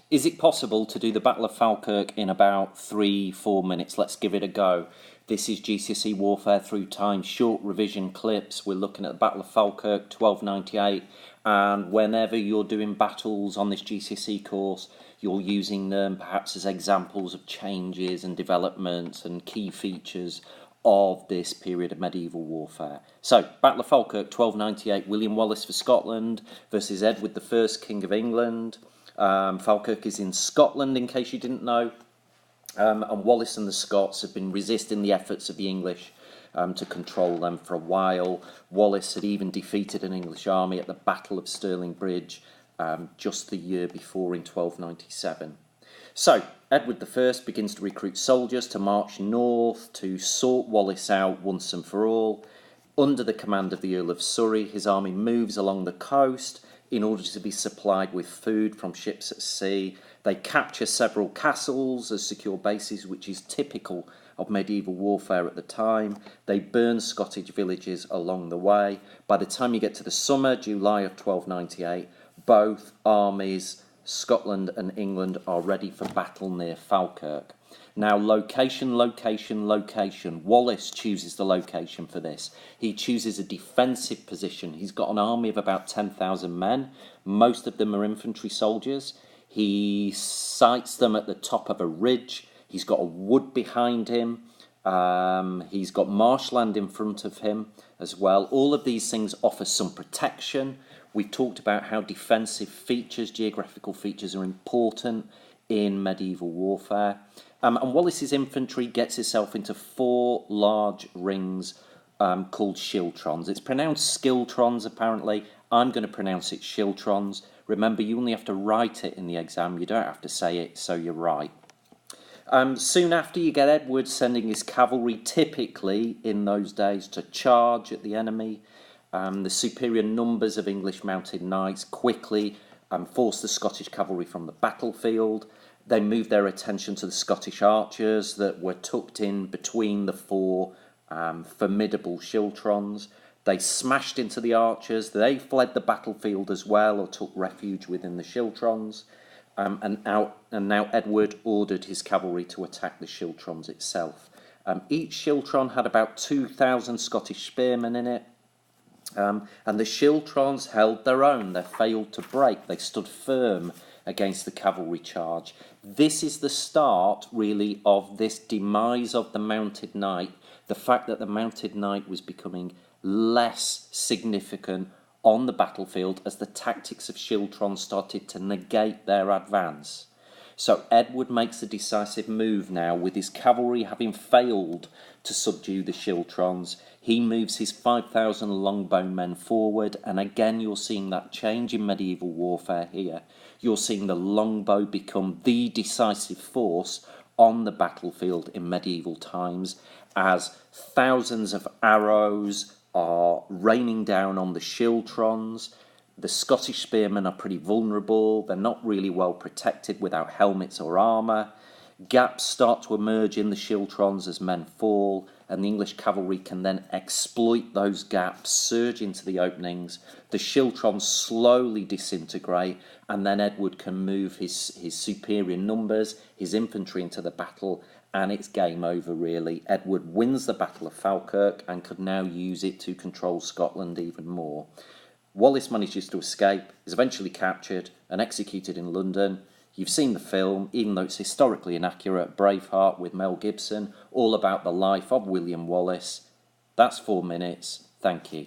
Is it possible to do the Battle of Falkirk in about 3-4 minutes? Let's give it a go. This is GCSE Warfare Through Time, short revision clips. We're looking at the Battle of Falkirk, 1298, and whenever you're doing battles on this GCSE course, you're using them perhaps as examples of changes and developments and key features of this period of medieval warfare. So, Battle of Falkirk, 1298, William Wallace for Scotland versus Edward I, King of England. Falkirk is in Scotland, in case you didn't know, and Wallace and the Scots have been resisting the efforts of the English to control them for a while. Wallace had even defeated an English army at the Battle of Stirling Bridge just the year before in 1297. So, Edward I begins to recruit soldiers to march north to sort Wallace out once and for all. Under the command of the Earl of Surrey, his army moves along the coast in order to be supplied with food from ships at sea. They capture several castles as secure bases, which is typical of medieval warfare at the time. They burn Scottish villages along the way. By the time you get to the summer, July of 1298, both armies, Scotland and England, are ready for battle near Falkirk. Now, location. Wallace chooses the location for this. He chooses a defensive position. He's got an army of about 10,000 men. Most of them are infantry soldiers. He sights them at the top of a ridge. He's got a wood behind him. He's got marshland in front of him as well. All of these things offer some protection. We've talked about how defensive features, geographical features, are important in medieval warfare. And Wallace's infantry gets itself into 4 large rings called schiltrons. It's pronounced skiltrons, apparently. I'm going to pronounce it schiltrons. Remember, you only have to write it in the exam. You don't have to say it, so you're right. Soon after, you get Edward sending his cavalry, typically in those days, to charge at the enemy. The superior numbers of English mounted knights quickly force the Scottish cavalry from the battlefield. They moved their attention to the Scottish archers that were tucked in between the 4 formidable schiltrons. They smashed into the archers. They fled the battlefield as well, or took refuge within the schiltrons. And now Edward ordered his cavalry to attack the schiltrons itself. Each schiltron had about 2,000 Scottish spearmen in it. And the schiltrons held their own. They failed to break. They stood firm against the cavalry charge. This is the start, really, of this demise of the mounted knight. The fact that the mounted knight was becoming less significant on the battlefield as the tactics of schiltrons started to negate their advance. So Edward makes a decisive move now, with his cavalry having failed to subdue the schiltrons. He moves his 5,000 longbowmen forward, and again you're seeing that change in medieval warfare here. You're seeing the longbow become the decisive force on the battlefield in medieval times, as thousands of arrows are raining down on the schiltrons. The Scottish spearmen are pretty vulnerable. They're not really well protected without helmets or armour. Gaps start to emerge in the schiltrons as men fall, and the English cavalry can then exploit those gaps, surge into the openings. The schiltrons slowly disintegrate, and then Edward can move his superior numbers, his infantry, into the battle, and it's game over, really. Edward wins the Battle of Falkirk and could now use it to control Scotland even more. Wallace manages to escape, is eventually captured and executed in London. You've seen the film, even though it's historically inaccurate, Braveheart with Mel Gibson, all about the life of William Wallace. That's 4 minutes. Thank you.